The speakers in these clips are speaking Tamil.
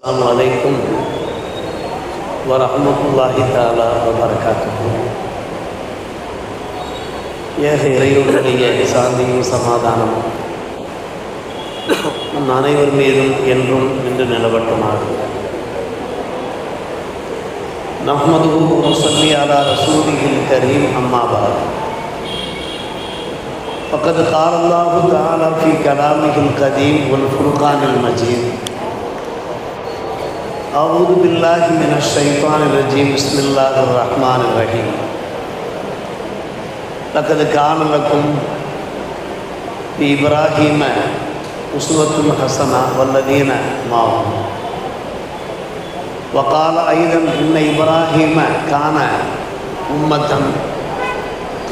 அஸ்ஸலாமு அலைக்கும் வரஹ்மத்துல்லாஹி தஆலா வபரகாத்துஹு. ஏக இறைவனுடைய சாந்தியும் சமாதானமும் நம் அனைவர் மீதும் என்றும் நின்று நிலவட்டுமாக. நஹ்மதுஹு வ நுஸல்லி அலா ரசூலிஹில் கரீம். அம்மா பஅத். ஃபக்கத் क़ால அல்லாஹு தஆலா ஃபீ கலாமிஹில் கதீம் வல் ஃபுர்கானில் மஜீத். أعوذ بالله من الشيطان الرجيم. بسم الله الرحمن الرحيم. لقد كان لكم في إبراهيم أسوة حسنة والذين معه. وقال أيضا إن إبراهيم كان أمة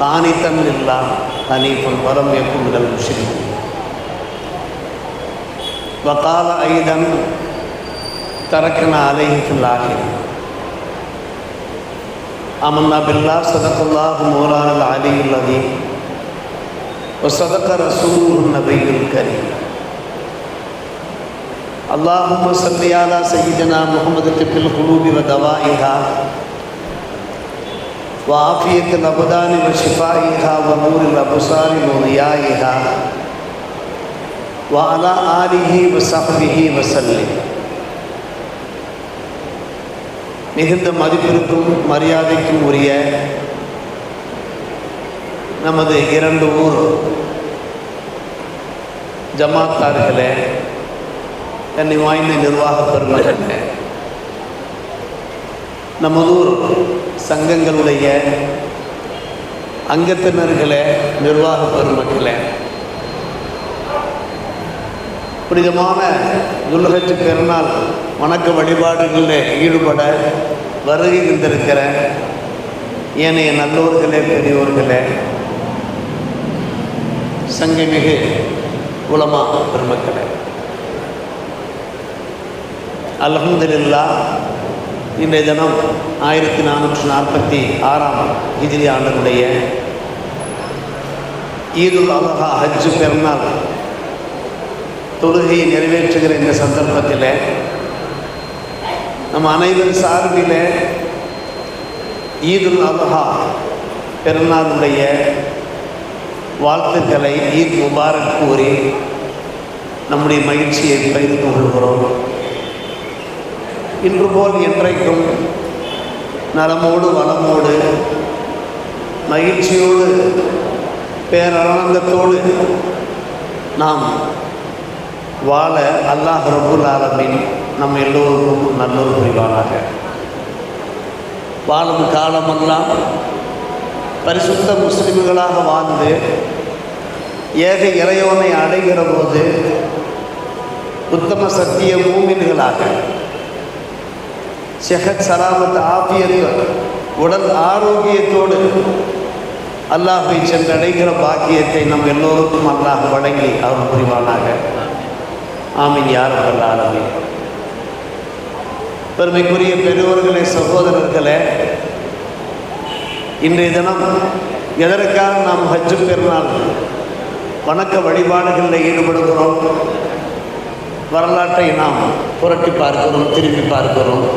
قانتا لله حنيفا ولم يكن من المشركين. وقال أيضا تركنا عليه في الآخرين. آمنا بالله صدق الله مولانا العلي العظيم وصدق رسوله النبي الكريم. اللهم صل على سيدنا محمد طب القلوب ودوائها وعافية الأبدان وشفائها ونور الأبصار وضيائها وعلى آله وصحبه وسلم. மிகுந்த மதிப்பிற்கும் மரியாதைக்கும் உரிய நமது இரண்டு ஊர் ஜமாத்தார்களே, என்னை வாய்ந்த நிர்வாக பெருமக்களே, நமதூர் சங்கங்களுடைய அங்கத்தினர்களே, நிர்வாக பெருமக்களே, புனிதமான துல்ஹஜ் பெருநாள் வணக்க வழிபாடுகளில் ஈடுபட வருகை இருந்திருக்கிற ஏனைய நல்லோர்களே, பெரியோர்களே, சங்கமிகு உலமா பெருமக்களே, அல்ஹம்துலில்லாஹ். இன்றைய தினம் 1446 ஹிஜ்ரி ஆண்டினுடைய ஈதுல் அல்ஹா ஹஜ் பெருநாள் தொழுகையை நிறைவேற்றுகிற இந்த சந்தர்ப்பத்தில் நம் அனைவரும் சார்பில் ஈதுல் அல்ஹா பெருநாளுடைய வாழ்த்துக்களை ஈத் முபாரக் கூறி நம்முடைய மகிழ்ச்சியை பகிர்ந்து கொள்கிறோம். இன்று போல் என்றைக்கும் நலமோடு வளமோடு மகிழ்ச்சியோடு பேரானந்தத்தோடு நாம் வாழ அல்லாஹ் ரப்புல் ஆலமீன் நம் எல்லோருக்கும் நல்லொரு புரிவானாக. வாழும் காலமெல்லாம் பரிசுத்த முஸ்லிம்களாக வாழ்ந்து ஏக இறைவனை அடைகிற போது உத்தம சத்திய மூமின்களாக ஷஹத் சலாமத் ஆஃபியத் உடல் ஆரோக்கியத்தோடு அல்லாஹை சென்றடைகிற பாக்கியத்தை நம் எல்லோருக்கும் அல்லாஹ் வழங்கி அவர் புரிவானாக. ஆமீன் யா ரப்பல் ஆலமீன். பெருமைக்குரிய பெரியோர்களே, சகோதரர்களே, இன்றைய தினம் எதற்காக நாம் ஹஜ் பெருநாள் வணக்க வழிபாடுகளில் ஈடுபடுகிறோம்? வரலாற்றை நாம் புரட்டி பார்க்கிறோம், திரும்பி பார்க்கிறோம்.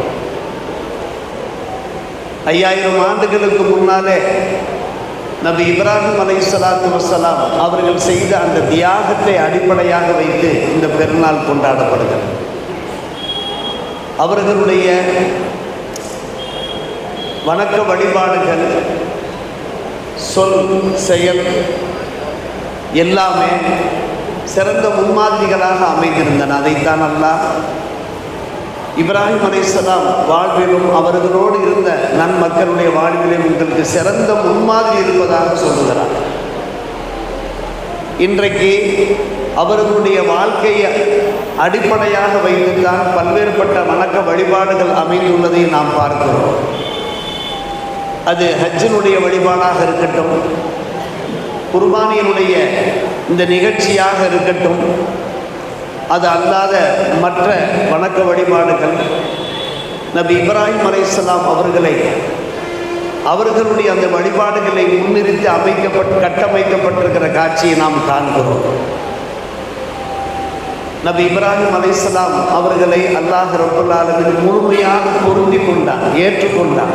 5000 ஆண்டுகளுக்கு முன்னாலே நபி இப்ராஹிம் அலைஹிஸ்ஸலாத்து வஸ்ஸலாம் அவர்கள் செய்த அந்த தியாகத்தை அடிப்படையாக வைத்து இந்த பெருநாள் கொண்டாடப்படுகிறது. அவர்களுடைய வணக்க வழிபாடுகள், சொல், செயல் எல்லாமே சிறந்த முன்மாதிரிகளாக அமைந்திருந்தன. அதைத்தான் அல்லாஹ் இப்ராஹிம் அலைஹிஸ்ஸலாம் வாழ்விலும் அவர்களோடு இருந்த நன்மக்களுடைய வாழ்விலும் உங்களுக்கு சிறந்த முன்மாதிரி இருப்பதாக சொல்லுகிறார். இன்றைக்கு அவர்களுடைய வாழ்க்கையை அடிப்படையாக வைத்துத்தான் பல்வேறுபட்ட வணக்க வழிபாடுகள் அமைந்துள்ளதை நாம் பார்க்கிறோம். அது ஹஜ்ஜினுடைய வழிபாடாக இருக்கட்டும், குர்பானியினுடைய இந்த நிகழ்ச்சியாக இருக்கட்டும், அது அல்லாத மற்ற வணக்க வழிபாடுகள், நபி இப்ராஹிம் அலைஹிஸ்ஸலாம் அவர்களுடைய அந்த வழிபாடுகளை முன்னிறுத்தி கட்டமைக்கப்பட்டிருக்கிற காட்சியை நாம் காண்கிறோம். நபி இப்ராஹிம் அலைஹிஸ்ஸலாம் அவர்களை அல்லாஹ் ரப்பல் ஆலமீன் முழுமையாக பொருந்தி கொண்டான், ஏற்றுக்கொண்டான்.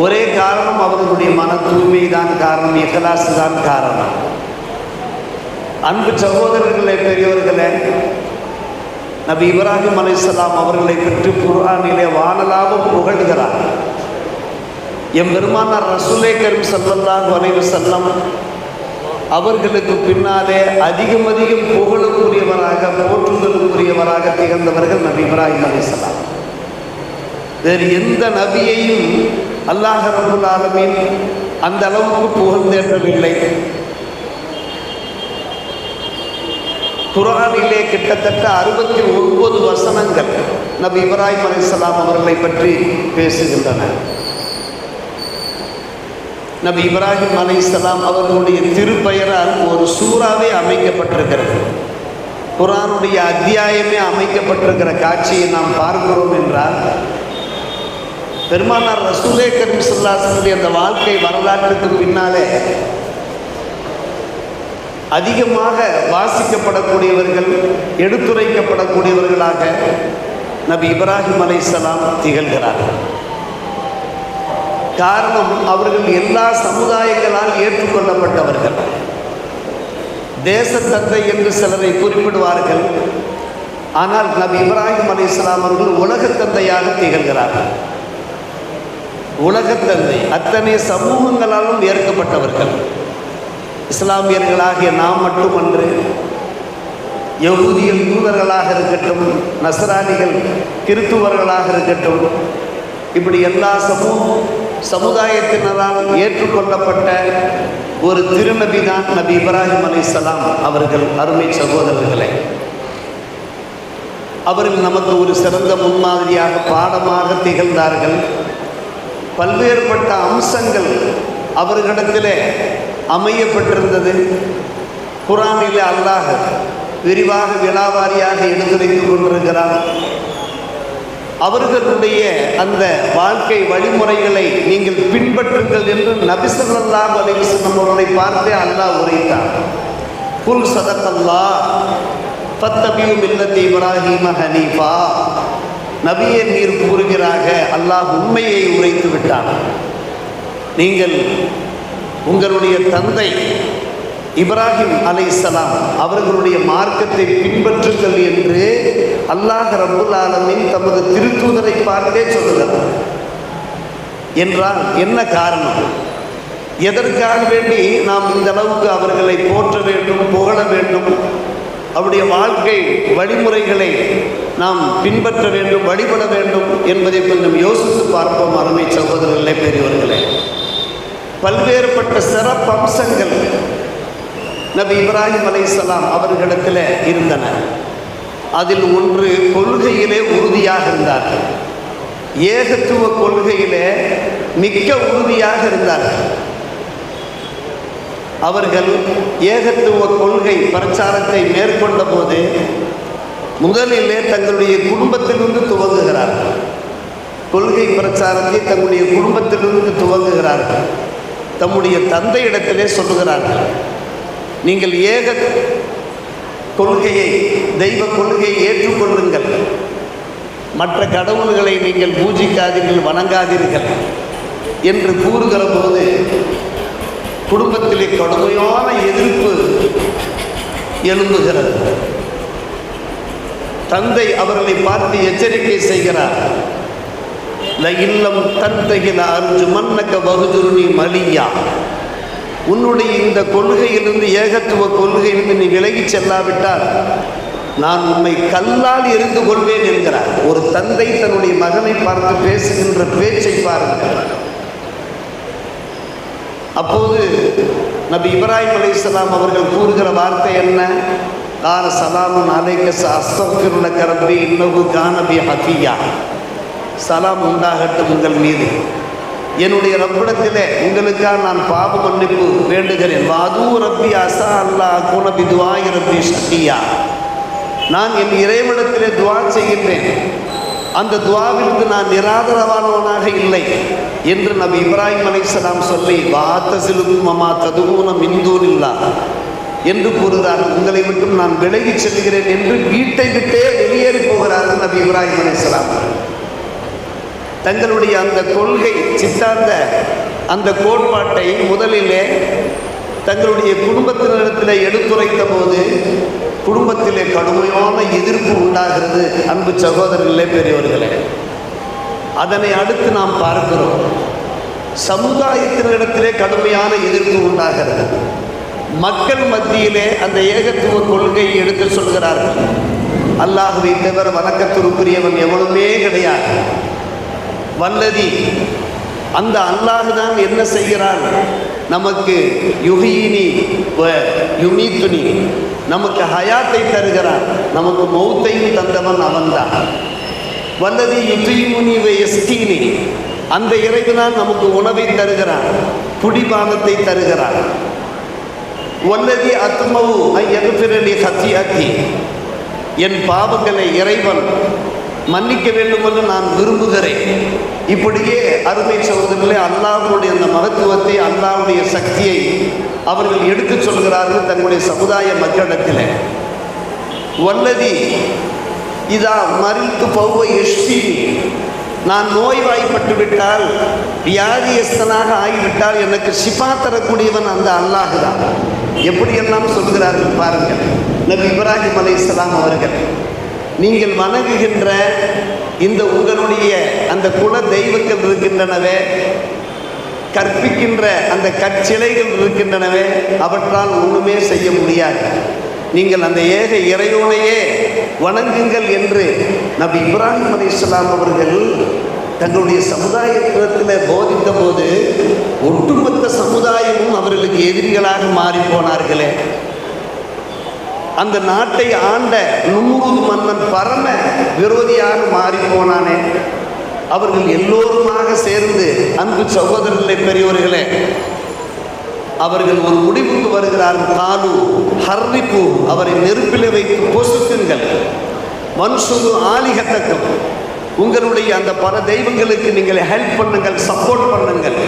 ஒரே காரணம் அவர்களுடைய மன தூய்மை தான் காரணம், இஹ்லாஸ் தான் காரணம். அன்பு சகோதரர்களே, பெரியவர்களே, நபி இப்ராஹிம் அலைஹிஸ்ஸலாம் அவர்களை பற்றி குர்ஆனிலே வானலாவும் புகழ்கிறார். எம்பெருமானார் ரசூலே கரீம் ஸல்லல்லாஹு அலைஹி வஸல்லம் அவர்களுக்கு பின்னாலே அதிகம் புகழுக்குரியவராக, போற்றுதலுக்குரியவராக திகழ்ந்தவர்கள் நபி இப்ராஹிம் அலைஹிஸ்ஸலாம். வேறு எந்த நபியையும் அல்லாஹ் ரப்பல் ஆலமீன் அந்த அளவுக்கு புகழ்ந்தேற்றவில்லை. குர்ஆனிலே கிட்டத்தட்ட 69 வசனங்கள் நபி இப்ராஹிம் அலைஹிஸ்ஸலாம் அவர்களை பற்றி பேசுகின்றன. நபி இப்ராஹிம் அலைஹிஸ்ஸலாம் அவர்களுடைய திருப்பெயரால் ஒரு சூறாவே அமைக்கப்பட்டிருக்கிறது, குர்ஆனுடைய அத்தியாயமே அமைக்கப்பட்டிருக்கிற காட்சியை நாம் பார்க்கிறோம் என்றால், பெருமானார் ரசூலே கரீம் ஸல்லல்லாஹு அலைஹி வஸல்லம் அந்த வாழ்க்கை வரலாற்றுக்கு பின்னாலே அதிகமாக வாசிக்கப்படக்கூடியவர்கள், எடுத்துரைக்கப்படக்கூடியவர்களாக நபி இப்ராஹிம் அலைஹிஸ்ஸலாம் திகழ்கிறார்கள். காரணம், அவர்கள் எல்லா சமுதாயங்களால் ஏற்றுக்கொள்ளப்பட்டவர்கள். தேசத்தந்தை என்று சிலரை குறிப்பிடுவார்கள். ஆனால் நபி இப்ராஹிம் அலைஹிஸ்ஸலாம் அவர்கள் உலகத்தந்தையாக திகழ்கிறார்கள். உலகத்தந்தை, அத்தனை சமூகங்களாலும் ஏற்கப்பட்டவர்கள். இஸ்லாமியர்களாகிய நாம் மட்டுமன்று, யகூதிகள் யூதர்களாக இருக்கட்டும், நஸ்ரானிகள் கிறித்துவர்களாக இருக்கட்டும், இப்படி எல்லா சமுதாயத்தினரால் ஏற்றுக்கொள்ளப்பட்ட ஒரு திருநபி தான் நபி இப்ராஹிம் அலைஹிஸ்ஸலாம் அவர்கள். அருமை சகோதரர்களே, அவர்கள் நமக்கு ஒரு சிறந்த முன்மாதிரியாக, பாடமாக திகழ்ந்தார்கள். பல்வேறுபட்ட அம்சங்கள் அவர்களிடத்திலே அமையப்பட்டிருந்தது. குர்ஆனிலே அல்லாஹ் விரிவாக விலாவாரியாக எடுத்துரைத்துக் கொண்டிருக்கிறார். அவர்களுடைய அந்த வாழ்க்கை வழிமுறைகளை நீங்கள் பின்பற்றுங்கள் என்று நபி ஸல்லல்லாஹு அலைஹி வஸல்லம் அவர்களை பார்த்தே அல்லாஹ் உரைத்தார். குல் ஸதகல்லாஹ் ஃபத்தபியு மில்லத்தி இப்ராஹீம ஹனீஃபா. நபியே, நீர் கூறுகிறாக அல்லாஹ் உண்மையை உரைத்து விட்டான். நீங்கள் உங்களுடைய தந்தை இப்ராஹிம் அலைஹிஸ்ஸலாம் அவர்களுடைய மார்க்கத்தை பின்பற்றுங்கள் என்று அல்லாஹ் ரப்புல் ஆலமீன் தமது திருத்தூதரை பார்த்தே சொல்லுகிறார். என்றால் என்ன காரணம்? எதற்காக வேண்டி நாம் இந்த அளவுக்கு அவர்களை போற்ற வேண்டும், புகழ வேண்டும், அவருடைய வாழ்க்கை வழிமுறைகளை நாம் பின்பற்ற வேண்டும், வழிபட வேண்டும் என்பதை கொஞ்சம் யோசித்து பார்ப்போம். அருமை சகோதரர்களே, பெரியவர்களே, பல்வேறுபட்ட சிறப்பு அம்சங்கள் நபி இப்ராஹிம் அலைஹிஸ்ஸலாம் அவர்களிடத்தில் இருந்தன. அதில் ஒன்று, கொள்கையிலே உறுதியாக இருந்தார்கள். ஏகத்துவ கொள்கையிலே மிக்க உறுதியாக இருந்தார்கள். அவர்கள் ஏகத்துவ கொள்கை பிரச்சாரத்தை மேற்கொண்ட போது முதலிலே தங்களுடைய குடும்பத்திலிருந்து துவங்குகிறார்கள். கொள்கை பிரச்சாரத்தை தங்களுடைய குடும்பத்திலிருந்து துவங்குகிறார்கள். தம்முடைய தந்தையிடத்திலே சொல்லுகிறார்கள், நீங்கள் ஏக கொள்கையை, தெய்வ கொள்கையை ஏற்றுக்கொள்ளுங்கள், மற்ற கடவுள்களை நீங்கள் பூஜிக்காதீர்கள், வணங்காதீர்கள் என்று கூறுகிற போது குடும்பத்திலே கடுமையான எதிர்ப்பு எழும்புகிறது. தந்தை அவர்களை பார்த்து எச்சரிக்கை செய்கிறார். லஇல்லம் தன்தகில அர்ஜுமன்னக வஹ்ஜுர்னி மலியா. உன்னுடைய இந்த கொள்கையிலிருந்து, ஏகத்துவ கொள்கையிலிருந்து நீ விலகி செல்லாவிட்டால் நான் உன்னை கல்லால் எரிந்து கொள்வேன் என்கிறார். ஒரு தந்தை தன்னுடைய மகனை பார்த்து பேசுகின்ற பேச்சை பாருங்கள். அப்போது நபி இப்ராஹிம் அலைஹிஸ்ஸலாம் அவர்கள் கூறுகிற வார்த்தை என்ன? கான சலாமுன் அலைக்க அஸ்தக்ஃபிருலக ரப்பி இன்னஹு கான பி ஹஃபியா. சலாம் உண்டாகட்டும் உங்கள் மீது, என்னுடைய ரப்பிடத்திலே உங்களுக்காக நான் பாவ மன்னிப்பு வேண்டுகிறேன். வாது ரப்பி அசா அல்லாஹ் அகுன பி துஆஇ ரப்பி ஷகியா. நான் என் இறைவனிடத்திலே துஆ செய்கின்றேன், அந்த துஆவிற்கு நான் நிராதரவானவனாக இல்லை என்று நபி இப்ராஹிம் அலைஹிஸ்ஸலாம் சொல்லி, வாத்தஸிலுக்கும் வமா ததுஊன மின் தூனில்லாஹ், என்று கூறுகிறார்கள். உங்களை விட்டும் நான் விலகி செல்கிறேன் என்று வீட்டை விட்டே வெளியேறி போகிறார்கள் நபி இப்ராஹிம் அலைஹிஸ்ஸலாம். தங்களுடைய அந்த கொள்கை சித்தாந்த அந்த கோட்பாட்டை முதலிலே தங்களுடைய குடும்பத்தினரிடத்தில் எடுத்துரைத்த போது குடும்பத்திலே கடுமையான எதிர்ப்பு உண்டாகிறது. அன்பு சகோதரர்களே, பெரியவர்களே, அதனை அடுத்து நாம் பார்க்கிறோம் சமுதாயத்தினரிடத்திலே கடுமையான எதிர்ப்பு உண்டாகிறது. மக்கள் மத்தியிலே அந்த ஏகத்துவ கொள்கையை எடுத்து சொல்கிறார்கள். அல்லாஹ்வை தவிர வணக்கத்திற்குரியவன் எவனுமே கிடையாது. வல்லதி அந்த அல்லாஹ் தான் என்ன செய்கிறான்? நமக்கு யுஹீனி யுமீத்துனி, நமக்கு ஹயாத்தை தருகிறான், நமக்கு மௌத்தையும் தந்தவன் அவன்தான். வல்லதி யுதீமுனி வயஸ்தீனி, அந்த இறைவன் நமக்கு உணவை தருகிறான், குடிபானத்தை தருகிறான். வல்லதி அத்மவு ஐயகுஃபிரலி ஹத்தியத்தி, என் பாவங்களை இறைவன் மன்னிக்க வேண்டும் என்று நான் விரும்புகிறேன். இப்படியே அருமை சகோதரர்களே, அல்லாஹ்வுடைய அந்த மகத்துவத்தை, அல்லாஹ்வுடைய சக்தியை அவர்கள் எடுத்துச் சொல்கிறார்கள் தங்களுடைய சமுதாய மக்களிடத்தில். வல்லதி இதா மரித்து பௌவ எஷ்டி, நான் நோய்வாய்ப்பட்டு விட்டால், வியாதியஸ்தனாக ஆகிவிட்டால் எனக்கு ஷிஃபா தரக்கூடியவன் அந்த அல்லாஹ் தான். எப்படியெல்லாம் சொல்கிறார்கள் பாருங்கள். நபி இப்ராஹிம் அலைஹிஸ்ஸலாம் அவர்கள், நீங்கள் வணங்குகின்ற இந்த உங்களுடைய அந்த குல தெய்வங்கள் இருக்கின்றனவே, கற்பிக்கின்ற அந்த கற்சிலைகள் இருக்கின்றனவே, அவற்றால் ஒன்றுமே செய்ய முடியாது. நீங்கள் அந்த ஏக இறைவனையே வணங்குங்கள் என்று நபி இப்ராஹிம் அலைஹிஸ்ஸலாம் அவர்கள் தங்களுடைய சமுதாயத்தில் போதித்த போது ஒட்டுமொத்த சமுதாயமும் அவர்களுக்கு எதிரிகளாக மாறி போனார்களே. அந்த நாட்டை ஆண்ட நும்ரூத் மன்னன் பரம விரோதியாக மாறி போனானே. அவர்கள் எல்லோருமாக சேர்ந்து, அன்பு சகோதரர்களே, பெரியவர்களே, அவர்கள் ஒரு முடிவுக்கு வருகிறார்கள். காலு ஹர்ரிப்பு, அவரை நெருப்பிலே வைத்து பொசுக்குங்கள். மனுஷரு ஆலிகத்தக்கம், உங்களுடைய அந்த பல தெய்வங்களுக்கு நீங்கள் ஹெல்ப் பண்ணுங்கள், சப்போர்ட் பண்ணுங்கள்.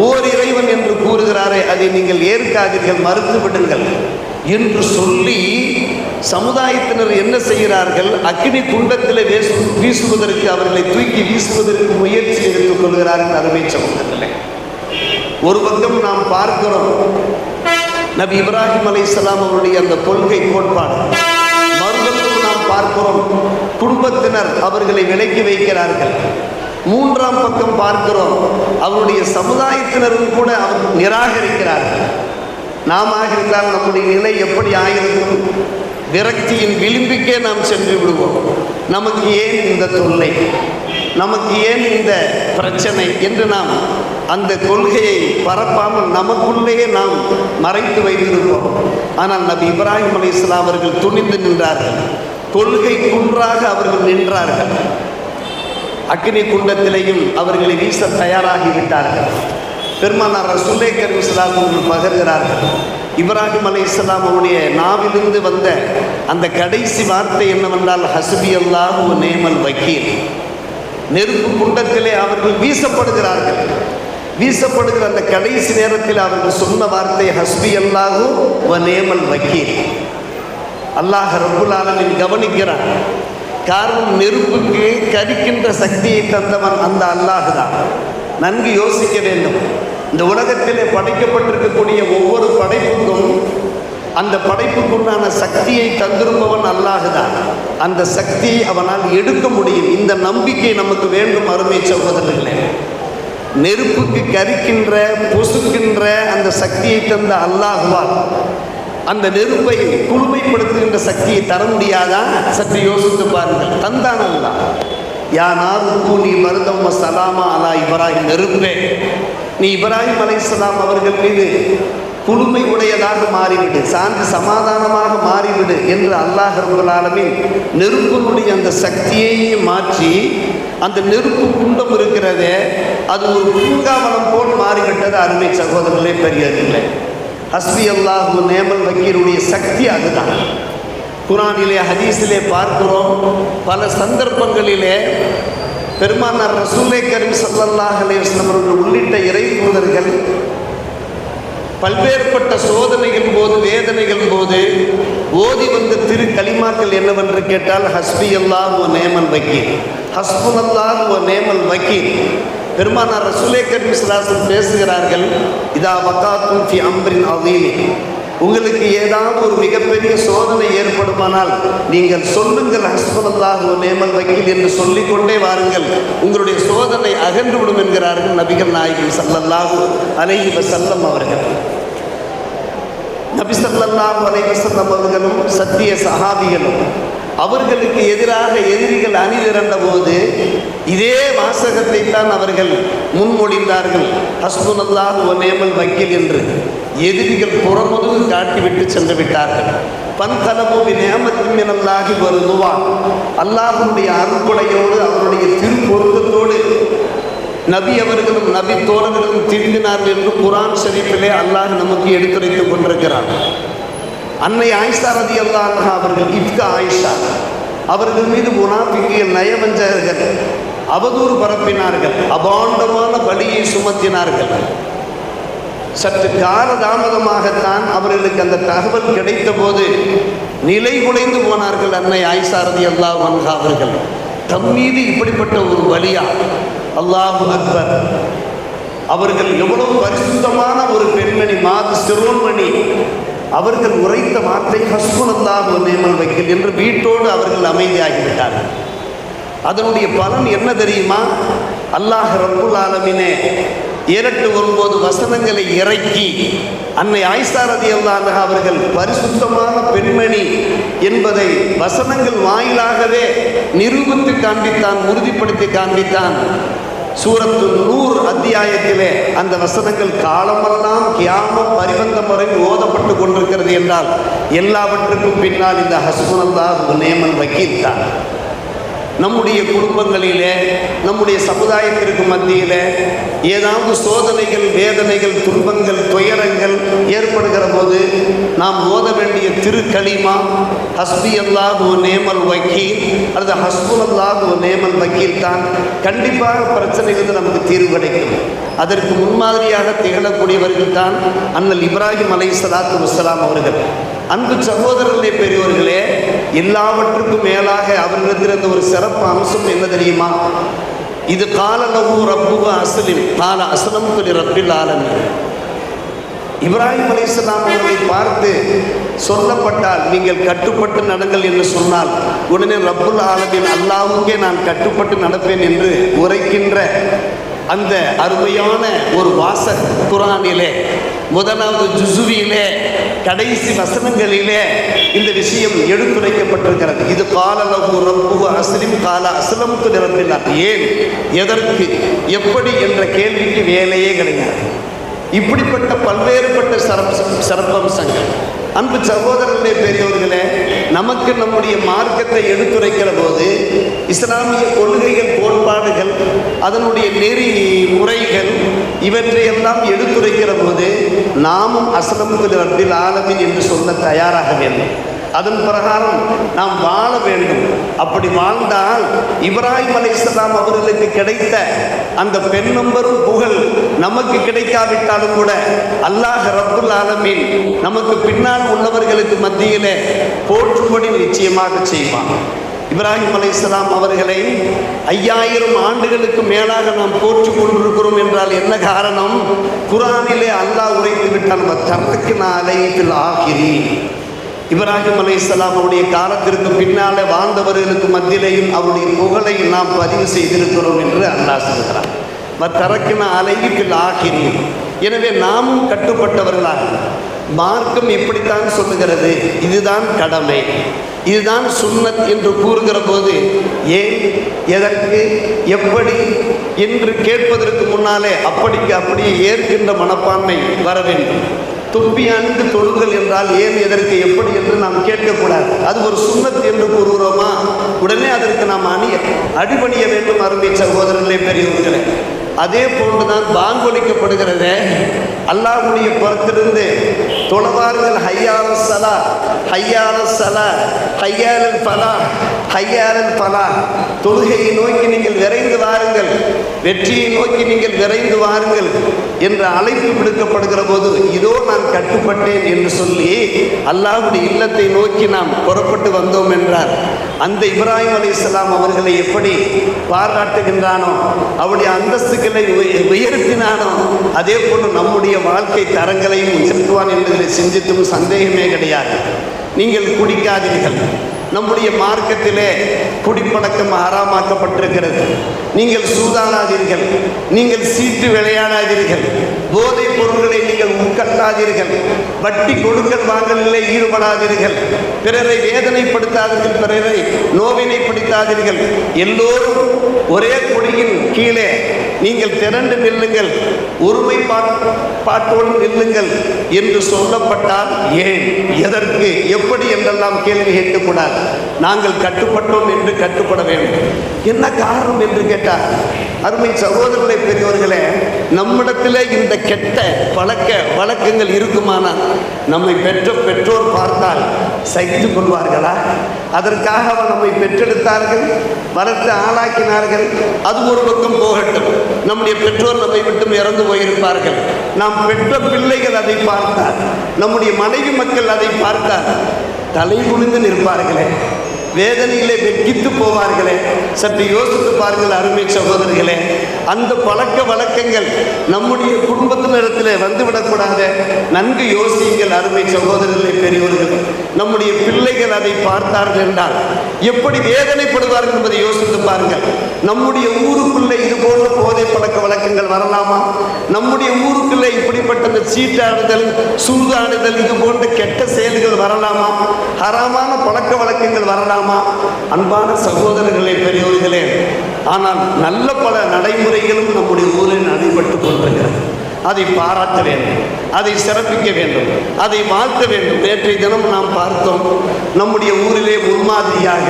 ஓர் இறைவன் என்று கூறுகிறாரே, அதை நீங்கள் ஏற்காதீர்கள், மறுத்து விடுங்கள் என்று சொல்லி சமுதாயத்தினர் என்ன செய்கிறார்கள்? அக்னி குண்டத்தில் வீசுவதற்கு, அவர்களை தூக்கி வீசுவதற்கு முயற்சி எடுத்துக் கொள்கிறார்கள். அருமை சகோதரர்களே, ஒரு பக்கம் நாம் பார்க்கிறோம் நபி இப்ராஹிம் அலைஹிஸ்ஸலாம் அவருடைய அந்த கொள்கை கோட்பாடு. மறுபக்கம் நாம் பார்க்கிறோம் குடும்பத்தினர் அவர்களை விலக்கி வைக்கிறார்கள். மூன்றாம் பக்கம் பார்க்கிறோம் அவருடைய சமுதாயத்தினரும் கூட அவர் நிராகரிக்கிறார்கள். நாம இருந்தால் நம்முடைய நிலை எப்படி ஆயிருக்கும்? விரக்தியின் விளிம்புக்கே நாம் சென்று விடுவோம். நமக்கு ஏன் இந்த தொல்லை, நமக்கு ஏன் இந்த பிரச்சனை என்று நாம் அந்த கொள்கையை பரப்பாமல் நமக்குள்ளேயே நாம் மறைத்து வைத்திருப்போம். ஆனால் நபி இப்ராஹிம் அலைஹிஸ்ஸலாம் அவர்கள் துணிந்து நின்றார்கள். கொள்கை குன்றாக அவர்கள் நின்றார்கள். அக்னி குண்டத்திலேயும் அவர்களை வீச தயாராகிவிட்டார்கள். பெருமானார் ரசூலே கரீம் ஸல்லல்லாஹு அலைஹி வஸல்லம் பகர்கிறார்கள். இப்ராஹிம் அலைஹிஸ்ஸலாம் அவருடைய நாவிலிருந்து வந்த அந்த கடைசி வார்த்தை என்னவென்றால், ஹஸ்பி அல்லாஹு வ நிஅமல் வக்கீல். நெருப்பு குண்டத்திலே அவர்கள் வீசப்படுகிறார்கள். வீசப்படுகிற அந்த கடைசி நேரத்தில் அவர்கள் சொன்ன வார்த்தை ஹஸ்பி அல்லாஹு வ நிஅமல் வக்கீல். அல்லாஹ் ரப்புல் ஆலமீன் கவனிக்கிறான். காரணம், நெருப்புக்கு கரிக்கின்ற சக்தியை தந்தவன் அந்த அல்லாஹ் தான். நன்கு யோசிக்க வேண்டும். இந்த உலகத்திலே படைக்கப்பட்டிருக்கக்கூடிய ஒவ்வொரு படைப்புக்கும் அந்த படைப்புக்குண்டான சக்தியை தந்திருப்பவன் அல்லாஹ் தான். அந்த சக்தியை அவனால் எடுக்க முடியும். இந்த நம்பிக்கை நமக்கு வேண்டும். அருமை சகோதரர்களே, நெருப்புக்கு கரிக்கின்ற பொசுக்கின்ற அந்த சக்தியை தந்த அல்லாஹ்வால் அந்த நெருப்பை குளுமைப்படுத்துகின்ற சக்தியை தர முடியாதா? சற்று யோசித்து பாருங்கள். தந்தான் அல்லாஹ். யானாருக்கு நீ மருதம் சலாமா அலா இப்ராஹிம், நெருப்பே நீ இப்ராஹிம் அலைஹிஸ்ஸலாம் அவர்கள் மீது குளுமை உடையதாக மாறிவிடு, சாந்தி சமாதானமாக மாறிவிடு என்று அல்லாஹ் ரப்பல் ஆலமீன் நெருப்பினுடைய அந்த சக்தியை மாற்றி அந்த நெருப்பு குண்டம் இருக்கிறதே, அது ஒரு பூங்காவனம் போல் மாறிவிட்டது. அருமை சகோதரர்களே, பெரியவர்களே, ஹஸ்பி அல்லாஹு நிஅமல் வக்கீலுடைய சக்தி அதுதான். குர்ஆனிலே ஹதீஸிலே பார்க்கிறோம். பல சந்தர்ப்பங்களிலே பெருமானார் ரசூலே கரீம் ஸல்லல்லாஹு அலைஹி வஸல்லம் அவர்கள் உள்ளிட்ட இறை தூதர்கள் பல்வேறுபட்ட சோதனைகள் போது, வேதனைகள் போது ஓதி வந்த திரு கலிமாக்கள் என்னவென்று கேட்டால், ஹஸ்பி அல்லாஹ் வ நேமல் வக்கீல், ஹஸ்புனல்லாஹ் வ நேமல் வக்கீல். பெருமானார் ரசூலே கரீம் ஸல்லல்லாஹு அலைஹி வஸல்லம் பேசுகிறார்கள், இதா வகாத்தும் ஃபி அம்ரின் அதீம், உங்களுக்கு ஏதாவது ஒரு மிகப்பெரிய சோதனை ஏற்படுமானால் நீங்கள் சொல்லுங்கள் ஹஸ்புனல்லாஹ் வ நேமல் வக்கீல் என்று சொல்லிக்கொண்டே வாருங்கள், உங்களுடைய சோதனை அகன்றுவிடும் என்கிறார்கள் நபிகள் நாயகம் ஸல்லல்லாஹு அலைஹி வஸல்லம் அவர்கள். நபி ஸல்லல்லாஹு அலைஹி வஸல்லம் அவர்களும் சத்திய சஹாபிகளும் அவர்களுக்கு எதிராக எதிரிகள் அணிதிரண்ட போது இதே வாசகத்தை தான் அவர்கள் முன்மொழிந்தார்கள், ஹஸ்புனல்லாஹு வ நேமல் வக்கீல் என்று. எதிரிகள் புறமுதுகு காட்டிவிட்டு சென்று விட்டார்கள். பன்கலபு பி நிஅமத்தின் மினல்லாஹி வ ரிதுவான், அல்லாஹ்வுடைய அருள்கொடையோடு அவருடைய திருப்பொருத்தத்தோடு நபி அவர்களும் நபி தோழர்களும் திரும்பினார்கள் என்று குர்ஆன் ஷரீஃபிலே அல்லாஹ் நமக்கு எடுத்துரைத்துக் கொண்டிருக்கிறார். அன்னை ஆயிஷா ரலியல்லாஹு அன்ஹா அவர்கள், இஃப்க ஆயிஷா அவர்கள் மீது முனாஃபிக்குகள், நயவஞ்சகர்கள் அவதூறு பரப்பினார்கள், அபாண்டமான பலியை சுமத்தினார்கள். சற்று காலதாமதமாகத்தான் அவர்களுக்கு அந்த தகவல் கிடைத்த போது நிலை குலைந்து போனார்கள் அன்னை ஆயிஷா ரலியல்லாஹு அன்ஹா அவர்கள். தம் மீது இப்படிப்பட்ட ஒரு பலியா? அல்லாஹு அக்பர். அவர்கள் எவ்வளவு பரிசுத்தமான ஒரு பெண்மணி, மாது சிரோன்மணி. அவர்கள் உரைத்த வார்த்தை ஹஸ்புனல்லாஹு வ நேமல் வக்கீல் என்று வீட்டோடு அவர்கள் அமைதியாகிவிட்டார்கள். அதனுடைய பலன் என்ன தெரியுமா? அல்லாஹ் ரப்புல் ஆலமீனே 8-9 வசனங்களை இறக்கி அன்னை ஆயிஷா ரலியல்லாஹு அன்ஹா அவர்கள் பரிசுத்தமான பெண்மணி என்பதை வசனங்கள் வாயிலாகவே நிரூபித்து காண்பித்தான், உறுதிப்படுத்தி காண்பித்தான். சூரத்து நூர் அத்தியாயத்திலே அந்த வசனங்கள் காலமெல்லாம் கியாமத் பரிவந்தம் வரை ஓதப்பட்டு கொண்டிருக்கிறது என்றால் எல்லாவற்றுக்கும் பின்னால் இந்த ஹஸ்புனல்லாஹ் வ நேமல் வக்கீல் தான். நம்முடைய குடும்பங்களிலே, நம்முடைய சமுதாயத்திற்கு மத்தியிலே ஏதாவது சோதனைகள், வேதனைகள், துன்பங்கள், துயரங்கள் ஏற்படுகிற போது நாம் ஓத வேண்டிய திருக்கலிமா ஹஸ்பி அல்லாஹ் வ நேமல் வக்கீல் அல்லது ஹஸ்புனல்லாஹ் வ நேமல் வக்கீல் தான். கண்டிப்பாக பிரச்சனைகளுக்கு நமக்கு தீர்வு கிடைக்கும். அதற்கு முன்மாதிரியாக திகழக்கூடியவர்கள் தான் அண்ணல் இப்ராஹிம் அலைஹிஸ்ஸலாத்து வஸ்ஸலாம் அவர்கள். அன்பு சகோதரர்களே, பெரியவர்களே, எல்லாவற்றுக்கும் மேலாக அவர்களிடத்தில் இருந்த ஒரு சிறப்பு அம்சம் என்ன தெரியுமா? இது கால லஹு ரப்புஹு அஸ்லிம் கால அஸ்லம்து லி ரப்பில் ஆலமீன். இப்ராஹிம் அலைஹிஸ்ஸலாம் அவர்களை பார்த்து சொல்லப்பட்டால் நீங்கள் கட்டுப்பட்டு நடங்கள் என்று சொன்னால் உடனே ரப்புல் ஆலமீன் அல்லாஹ்வுக்கே நான் கட்டுப்பட்டு நடப்பேன் என்று உரைக்கின்ற அந்த அருமையான ஒரு வாசகம் குர்ஆனிலே முதலாவது ஜுசுவிலே கடைசி வசனங்களிலே இந்த விஷயம் எடுத்துரைக்கப்பட்டிருக்கிறது. இது கால லஹு ரப்புஹு அஸ்லிம் கால அஸ்லம்து லி ரப்பில் ஆலமீன். ஏன், எதற்கு, எப்படி என்ற கேள்விக்கு வேலையே கிடையாது. இப்படிப்பட்ட பல்வேறுபட்ட சிறப்பம்சங்கள். அன்பு சகோதரர்களே, பெரியவர்களே, நமக்கு நம்முடைய மார்க்கத்தை எடுத்துரைக்கிற போது இஸ்லாமிய கொள்கைகள், கோட்பாடுகள், அதனுடைய நெறி முறைகள் இவற்றையெல்லாம் எடுத்துரைக்கிற போது நாமும் அஸ்லம்து லி ரப்பில் ஆலமீன் என்று சொல்ல தயாராக வேண்டும். அதன் பிரகாரம் நாம் வாழ வேண்டும். அப்படி வாழ்ந்தால் இப்ராஹிம் அலைஹிஸ்ஸலாம் அவர்களுக்கு கிடைத்த அந்த பெண்ணம்பரும் புகழ் நமக்கு கிடைக்காவிட்டாலும் கூட அல்லாஹ் ரப்புல் ஆலமீன் நமக்கு பின்னால் உள்ளவர்களுக்கு மத்தியிலே போற்றும்படி நிச்சயமாக செய்வான். இப்ராஹிம் அலைஹிஸ்ஸலாம் அவர்களை 5000 ஆண்டுகளுக்கு மேலாக நாம் போற்றி கொண்டிருக்கிறோம் என்றால் என்ன காரணம்? குர்ஆனிலே அல்லாஹ் உரைத்து விட்டான், வத்தரக்னா அலைஹி ஃபில் ஆகிரீன். இப்ராஹிம் அலைஹிஸ்ஸலாம் அவருடைய காலத்திற்கு பின்னாலே வாழ்ந்தவர்களுக்கு மத்தியிலேயும் அவருடைய புகழை நாம் பதிவு செய்திருக்கிறோம் என்று அல்லாஹ் சொல்கிறார். வத்தரக்னா அலைஹி ஃபில் ஆகிரீன். எனவே நாமும் கட்டுப்பட்டவர்களாக மார்க்கம் எப்படித்தான் சொல்லுகிறது, இதுதான் கடமை, இதுதான் சுன்னத் என்று கூறுகிற போது ஏன், எதற்கு, எப்படி என்று கேட்பதற்கு முன்னாலே அப்படிக்கு அப்படியே ஏற்கின்ற மனப்பான்மை வர வேண்டும். துப்பி அணிந்து தொழுங்கள் என்றால் ஏன், எதற்கு, எப்படி என்று நாம் கேட்கக்கூடாது. அது ஒரு சுன்னத் என்று கூறுகிறோமா, உடனே அதற்கு நாம் அடிபணிய வேண்டும். அருமை சகோதரர்களே, பெரியவர்களே, அதே போன்றுதான் பாங்கொலிக்கப்படுகிறது. அல்லாஹ்வுடைய புறத்திலிருந்து தொழுவார்கள், ஹய்யால ஸலா, ஹய்யால ஸலா, ஹய்யாலல் ஃபலாஹ், ஹய்யாரல் பலா, தொழுகையை நோக்கி நீங்கள் விரைந்து வாருங்கள், வெற்றியை நோக்கி நீங்கள் விரைந்து வாருங்கள் என்ற அழைப்பு விடுக்கப்படுகிற போது இதோ நான் கட்டுப்பட்டேன் என்று சொல்லி அல்லாஹ்வுடைய இல்லத்தை நோக்கி நாம் புறப்பட்டு வந்தோம் என்றார். அந்த இப்ராஹிம் அலைஹிஸ்ஸலாம் அவர்களை எப்படி பாராட்டுகின்றானோ, அவருடைய அந்தஸ்துகளை உயர்த்தினானோ, அதே போன்று நம்முடைய வாழ்க்கை தரங்களையும் உயர்த்துவான் என்பதில் சிந்தித்தும் சந்தேகமே கிடையாது. நீங்கள் குடிக்காதீர்கள். நம்முடைய மார்க்கத்திலே குடிப்பழக்கம் ஆறாமாக்கப்பட்டிருக்கிறது. நீங்கள் சூதாடாதீர்கள், நீங்கள் சீட்டு விளையாடாதீர்கள், போதைப் பொருட்களை நீங்கள் உட்கட்டாதீர்கள், வட்டி கொடுக்கல் வாங்கலிலே ஈடுபடாதீர்கள், பிறரை வேதனைப்படுத்தாதீர்கள், பிறரை நோவினைப்படுத்தாதீர்கள். எல்லோரும் ஒரே கொடியின் கீழே நீங்கள் திரண்டு நில்லுங்கள், ஒருமைப்பாட்டோடு நில்லுங்கள் என்று சொல்லப்பட்டால் ஏன், எதற்கு, எப்படி என்றெல்லாம் கேள்வி கேட்கக்கூடாது. நாங்கள் கட்டுப்பட்டோம் என்று கட்டுப்பட வேண்டும். என்ன காரணம் என்று கேட்டால், அருமை சகோதரர்களை, பெரியவர்களே, நம்மிடத்திலே இந்த கெட்ட பழக்க வழக்கங்கள் இருக்குமானால் நம்மை பெற்ற பெற்றோர் பார்த்தால் சகித்து கொள்வார்களா? அதற்காக அவர் நம்மை பெற்றெடுத்தார்கள், வளர்த்து ஆளாக்கினார்கள். அது ஒரு பக்கம் போகட்டும், நம்முடைய பெற்றோர் நம்மை விட்டு இறந்து போயிருப்பார்கள். நாம் பெற்ற பிள்ளைகள் அதை பார்த்தார், நம்முடைய மனைவி மக்கள் அதை பார்த்தார், தலை குனிந்து நிற்பார்களே, வேதனையிலே வெட்கித்து போவார்களே. சற்று யோசித்து பாருங்கள் அருமை சகோதரர்களே. அந்த பழக்க வழக்கங்கள் நம்முடைய குடும்பத்தினரிடத்தில் வந்துவிடக்கூடாது. நன்கு யோசியுங்கள் அருமை சகோதரர்களே, பெரியவர்கள். நம்முடைய பிள்ளைகள் அதை பார்த்தார்கள் என்றால் எப்படி வேதனைப்படுவார்கள் என்பதை யோசித்து பாருங்கள். நம்முடைய ஊருக்குள்ளே இது போன்ற போதை பழக்க வழக்கங்கள் வரலாமா? நம்முடைய ஊருக்குள்ளே இப்படிப்பட்ட சீட்டாடுதல், சூதாடுதல், இது போன்ற கெட்ட செயல்கள் வரலாமா? ஹராமான பழக்க வழக்கங்கள் வரலாமா? அன்பான சகோதரர்களே, பெரியவர்களே, ஆனால் நல்ல பல நடைமுறைகளும் நம்முடைய ஊரில் நடைபெற்று கொண்டிருக்கிறது. அதை பாராட்ட வேண்டும், அதை சிறப்பிக்க வேண்டும், அதை வாழ்த்த வேண்டும். நேற்றைய தினம் நாம் பார்த்தோம், நம்முடைய ஊரிலே முன்மாதிரியாக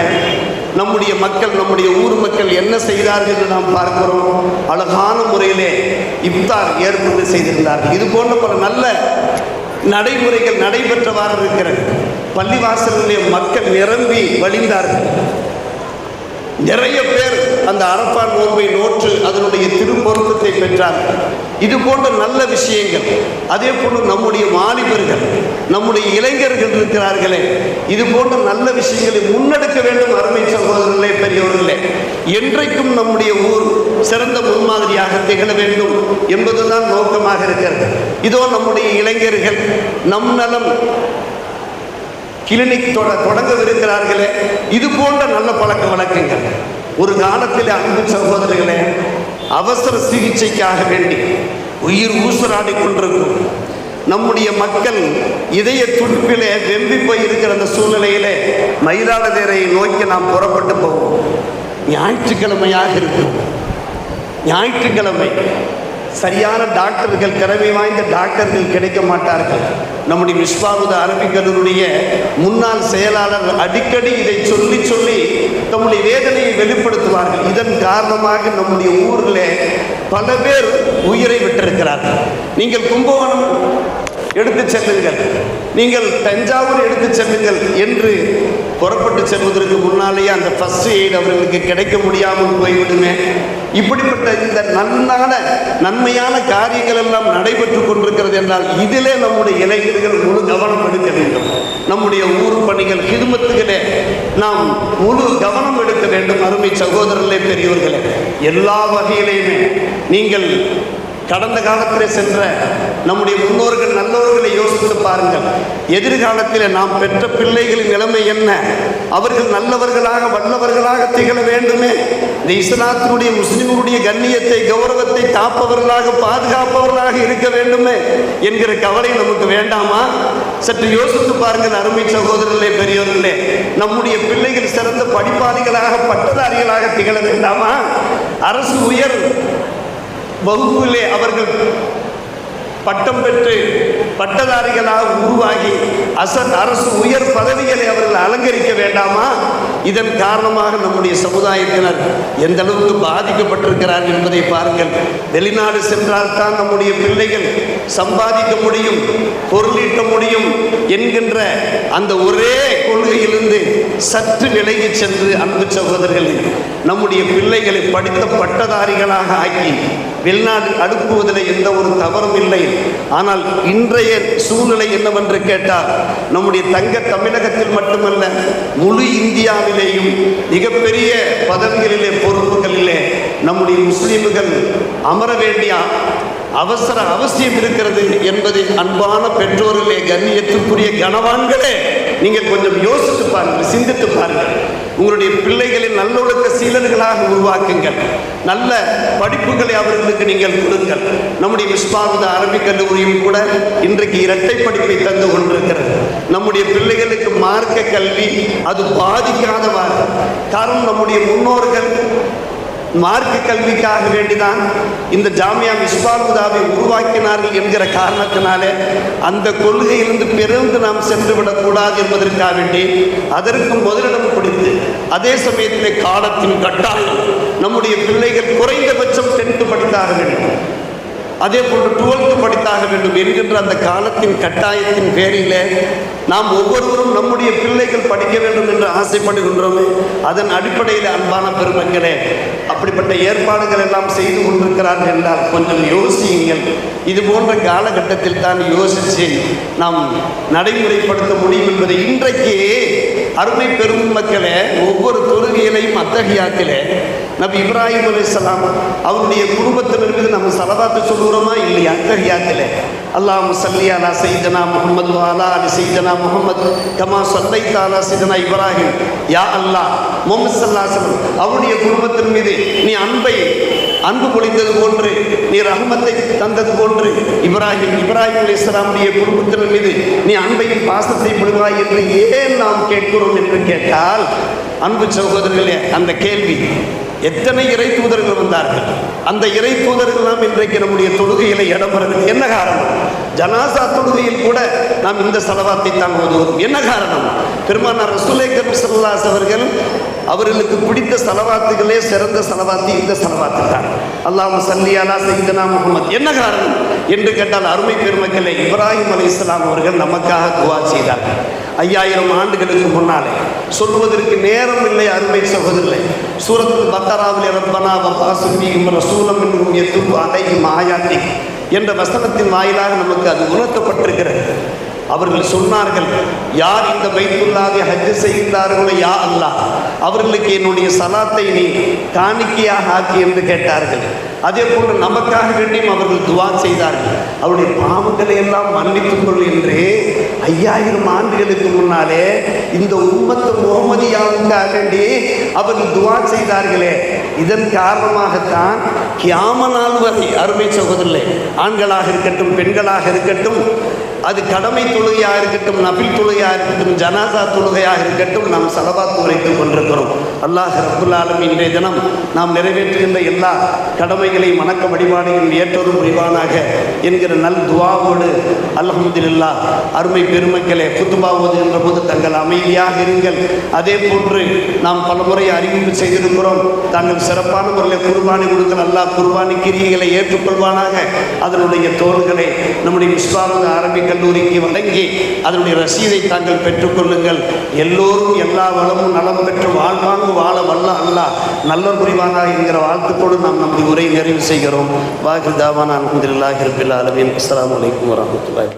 நம்முடைய மக்கள், நம்முடைய ஊர் மக்கள் என்ன செய்தார்கள் என்று நாம் பார்க்கிறோம். அழகான முறையிலே இஃப்தார் ஏற்பாடு செய்திருந்தார்கள். இது போன்ற பல நல்ல நடைமுறைகள் நடைபெற்றவாறு இருக்கிறது. பள்ளிவாசலிலே மக்கள் நிரம்பி வழிந்தார்கள். நிறைய பேர் அந்த அரஃபா நோன்பை நோற்று அதனுடைய திருப்பொருத்தத்தை பெற்றார்கள். இது போன்ற நல்ல விஷயங்கள். அதே போன்று நம்முடைய வாலிபர்கள், நம்முடைய இளைஞர்கள் இருக்கிறார்களே, இது போன்ற நல்ல விஷயங்களை முன்னெடுக்க வேண்டும் அருமை சகோதரர்களே, பெரியவர்களே. என்றைக்கும் நம்முடைய ஊர் சிறந்த முன்மாதிரியாக திகழ வேண்டும் என்பதுதான் நோக்கமாக இருக்கிறது. இதோ நம்முடைய இளைஞர்கள் நம் நலம் கிளினிக் தொடங்கவிருக்கிறார்களே, இது போன்ற நல்ல பழக்க வழக்கங்கள். ஒரு காலத்தில் அன்பு சகோதரர்களே, அவசர சிகிச்சைக்காக வேண்டி உயிர் ஊசலாடி கொண்டிருக்கும் நம்முடைய மக்கள் இதய துடிப்பிலே வெம்பி போய் இருக்கிற அந்த சூழ்நிலையிலே மயிலாடுதுறையை நோக்கி நாம் புறப்பட்டு போவோம். ஞாயிற்றுக்கிழமையாக இருக்கும். ஞாயிற்றுக்கிழமை சரியான டாக்டர்கள், திறமை வாய்ந்த டாக்டர்கள் கிடைக்க மாட்டார்கள். நம்முடைய மிஸ்பாவுத அரபிக் கல்லூரியுடைய முன்னாள் செயலாளர் அடிக்கடி இதை சொல்லி சொல்லி நம்முடைய வேதனையை வெளிப்படுத்துவார்கள். இதன் காரணமாக நம்முடைய ஊரில் பல பேர் உயிரை விட்டிருக்கிறார்கள். நீங்கள் கும்பகோணம் எடுத்து செல்லுங்கள், நீங்கள் தஞ்சாவூர் எடுத்து செல்லுங்கள் என்று புறப்பட்டு செல்வதற்கு முன்னாலேயே அந்த ஃபர்ஸ்ட் எய்ட் அவர்களுக்கு கிடைக்க முடியாமல் போய்விடுமே. இப்படிப்பட்ட இந்த நன்மையான காரியங்கள் எல்லாம் நடைபெற்று கொண்டிருக்கிறது என்றால் இதிலே நம்முடைய இளைஞர்கள் முழு கவனம் எடுக்க வேண்டும். நம்முடைய ஊர் பணிகள், ஹிதுமத்துகளே நாம் முழு கவனம் எடுக்க வேண்டும். அருமை சகோதரர்களே, பெரியவர்களே, எல்லா வகையிலையுமே நீங்கள் கடந்த காலத்திலே சென்ற நம்முடைய முன்னோர்கள் நல்லவர்களை யோசித்து பாருங்கள். எதிர்காலத்தில் நாம் பெற்ற பிள்ளைகளின் நிலைமை என்ன? அவர்கள் நல்லவர்களாக வல்லவர்களாக திகழ வேண்டுமே. இந்த இஸ்லாத்தினுடைய முஸ்லிம்களுடைய கண்ணியத்தை, கௌரவத்தை காப்பவர்களாக, பாதுகாப்பவர்களாக இருக்க வேண்டுமே என்கிற கவலை நமக்கு வேண்டாமா? சற்று யோசித்து பாருங்கள் அருமை சகோதரர்களே, பெரியவர்களே. நம்முடைய பிள்ளைகள் சிறந்த படிப்பாளிகளாக, பட்டதாரிகளாக திகழ வேண்டாமா? அரசு உயர் வகுப்பிலே அவர்கள் பட்டம் பெற்று பட்டதாரிகளாக உருவாகி அரசு உயர் பதவிகளை அவர்கள் அலங்கரிக்க வேண்டாமா? இதன் காரணமாக நம்முடைய சமுதாயத்தினர் எந்த அளவுக்கு பாதிக்கப்பட்டிருக்கிறார்கள் என்பதை பாருங்கள். வெளிநாடு சென்றால்தான் நம்முடைய பிள்ளைகள் சம்பாதிக்க முடியும், பொருளீட்ட முடியும் என்கின்ற அந்த ஒரே கொள்கையிலிருந்து சற்று விலகி சென்று அன்பு சகோதரர்களே, நம்முடைய பிள்ளைகளை படித்த பட்டதாரிகளாக ஆக்கி வெளிநாடு அனுப்புவதில் எந்த ஒரு தவறும் இல்லை. ஆனால் இன்றைய சூழ்நிலை என்னவென்று கேட்டால், நம்முடைய தங்க தமிழகத்தில் மட்டுமல்ல, முழு இந்தியாவிலேயும் மிகப்பெரிய பதவிகளிலே பொறுப்புகளிலே நம்முடைய முஸ்லிம்கள் அமர வேண்டிய அவசியம் இருக்கிறது என்பதை அன்பான பெற்றோர்களே, கண்ணியத்துக்குரிய கனவான்களே, நீங்கள் கொஞ்சம் யோசித்து பாருங்கள், சிந்தித்து பாருங்கள். உங்களுடைய பிள்ளைகளை நல்லொழுக்க சீலர்களாக உருவாக்குங்கள். நல்ல படிப்புகளை அவர்களுக்கு நீங்கள் கொடுங்கள். நம்முடைய மிஸ்பாவுத அரபிக் கல்லூரியும் கூட இன்றைக்கு இரட்டை படிப்பை தந்து கொண்டிருக்கிறது. நம்முடைய பிள்ளைகளுக்கு மார்க்க கல்வி அது பாதிக்காதவாறு. காரணம், நம்முடைய முன்னோர்கள் மார்க்க கல்விக்காக வேண்டிதான் இந்த ஜாமியா மிஸ்பாவுதாவை உருவாக்கினார்கள் என்கிற காரணத்தினாலே அந்த கொள்கையிலிருந்து பிறந்து நாம் சென்று விடக்கூடாது என்பதற்காக வேண்டி அதற்கு முதலிடம் கொடுத்து, அதே சமயத்திலே காலத்தின் கட்டாயம் நம்முடைய பிள்ளைகள் குறைந்தபட்சம் 10th படித்தாக வேண்டும், அதே போன்று 12th படித்தாக வேண்டும் என்கின்ற அந்த காலத்தின் கட்டாயத்தின் பேரிலே நாம் ஒவ்வொருவரும் நம்முடைய பிள்ளைகள் படிக்க வேண்டும் என்று ஆசைப்படுகின்றோமே. அதன் அடிப்படையில் அன்பான பெருமக்களே, அப்படிப்பட்ட ஏற்பாடுகள் எல்லாம் செய்து கொண்டிருக்கிறார்கள் என்றால் கொஞ்சம் யோசியுங்கள். இது போன்ற காலகட்டத்தில் தான் யோசித்து நாம் நடைமுறைப்படுத்த முடியும் என்பதை இன்றைக்கு அருமை பெரும் மக்களே, ஒவ்வொரு தொழுகையிலையும் அத்தஹியாத்திலே நபி இப்ராஹிம் அலைஹிஸ்ஸலாம் அவருடைய குடும்பத்தினர் மீது நம்ம ஸலவாத்து சொல்லுறோமா இல்லையா? அத்தஹியாத்திலே அல்லாஹும்ம ஸல்லி அலா சய்யிதனா முஹம்மது வ அலா அலி சய்யிதனா முஹம்மது கமா ஸல்லைத அலா சய்யிதனா இப்ராஹிம். யா அல்லாஹ், முஹம்மது ஸல்லல்லாஹு அலைஹி வஸல்லம் அவருடைய குடும்பத்தின் மீது நீ அன்பு பொழிந்தது போன்று, நீ ரஹ்மத்தை தந்தது போன்று இப்ராஹிம் அலைஹிஸ்ஸலாமுடைய குடும்பத்தினர் மீது நீ அன்பையும் பாசத்தை பொழிவாய் என்று ஏன் நாம் கேட்கிறோம் என்று கேட்டால், அன்பு சகோதரர்களே, அந்த கேள்வி எத்தனை இறை தூதர்கள் வந்தார்கள், அந்த இறை தூதர்கள்லாம் இன்றைக்கு நம்முடைய தொழுகையில இடம் பெறுகிறது. என்ன காரணம்? ஜனாசா தொழுகையில் கூட நாம் இந்த ஸலவாத்தை தான் ஓதுவோம். என்ன காரணம்? பெருமானார் ரசூலுல்லாஹி ஸல்லல்லாஹு அலைஹி அவர்கள் அவர்களுக்கு பிடித்த ஸலவாத்துகளே சிறந்த ஸலவாத்து இந்த ஸலவாத்து தான். அல்லாஹும்ம ஸல்லி அலா சய்யிதனா முஹம்மத். என்ன காரணம் என்று கேட்டால், அருமை பெருமக்களே, இப்ராஹிம் அலைஹிஸ்ஸலாம் அவர்கள் நமக்காக துஆ செய்தார்கள். 5000 ஆண்டுகளுக்கு முன்னாலே சொல்வதற்கு நேரம் இல்லை. அருமை சகோதரர்களே, சூரத்துல் பக்கராவிலே ரப்பனா வபாஸு ஃபீஹிம் ரசூலம் மின்ஹும் யத்லூ அலைஹிம் ஆயாத்திக் என்ற வசனத்தின் வாயிலாக நமக்கு அது உணர்த்தப்பட்டிருக்கிறது. அவர்கள் சொன்னார்கள், யார் இந்த பைத்துல்லாஹை ஹஜ் செய்கிறார்களோ யா அல்லாஹ், அவர்களுக்கு என்னுடைய சலாத்தை நீ காணிக்கையாக ஆக்கி என்று கேட்டார்கள். அதே போன்று நமக்காக வேண்டியும் அவர்கள் துவா செய்தார்கள். அவருடைய பாவங்களை எல்லாம் மன்னித்துக் கொள் என்று 5000 ஆண்டுகளுக்கு முன்னாலே இந்த உம்மத்து முஹம்மதியாவுக்காக வேண்டி அவர்கள் துவா செய்தார்களே. இதன் காரணமாகத்தான் கியாம நாள் வரை, அருமை சகோதரர்களே, ஆண்களாக இருக்கட்டும் பெண்களாக இருக்கட்டும், அது கடமை தொழுகையாக இருக்கட்டும், நபில் தொழுகையாக இருக்கட்டும், ஜனாசா தொழுகையாக இருக்கட்டும், நாம் ஸலவாத் உரைத்துக் கொண்டிருக்கிறோம். அல்லாஹ் ரப்புல் ஆலமீன் இன்றைய தினம் நாம் நிறைவேற்றுகின்ற எல்லா கடமைகளையும் வணக்க வழிபாடுகளையும் ஏற்றோரும் புரிவானாக என்கிற நல் துஆவோடு அல்ஹம்துலில்லாஹ். அருமை பெருமக்களே, குத்துபா ஓதுகின்ற போது தங்கள் அமைதியாக இருங்கள். அதே போன்று நாம் பலமுறை அறிவிப்பு செய்திருக்கிறோம், தாங்கள் சிறப்பான முறையில் குர்பானி கொடுங்கள். அல்லாஹ் குர்பானி கிரியைகளை ஏற்றுக்கொள்வானாக. அதனுடைய தோள்களை நம்முடைய மிஸ்பாவுத அரபிக் கல்லூரிக்கு வழங்கி அதனுடைய ரசீதை தாங்கள் பெற்றுக்கொள்ளுங்கள். எல்லோரும் எல்லா வளமும் நலம் பெற்று வாழ்வாங்கு வாழ வல்ல அல்லாஹ் நல்ல புரிவானா என்கிற வாழ்த்துக்கோடு நாம் நம்முடைய உரை நிறைவு செய்கிறோம். வாஹிர் தாவானா அல்ஹம்துலில்லாஹி ரப்பில் ஆலமீன். அஸ்ஸலாமு அலைக்கும் வரஹ்மத்துல்லாஹி.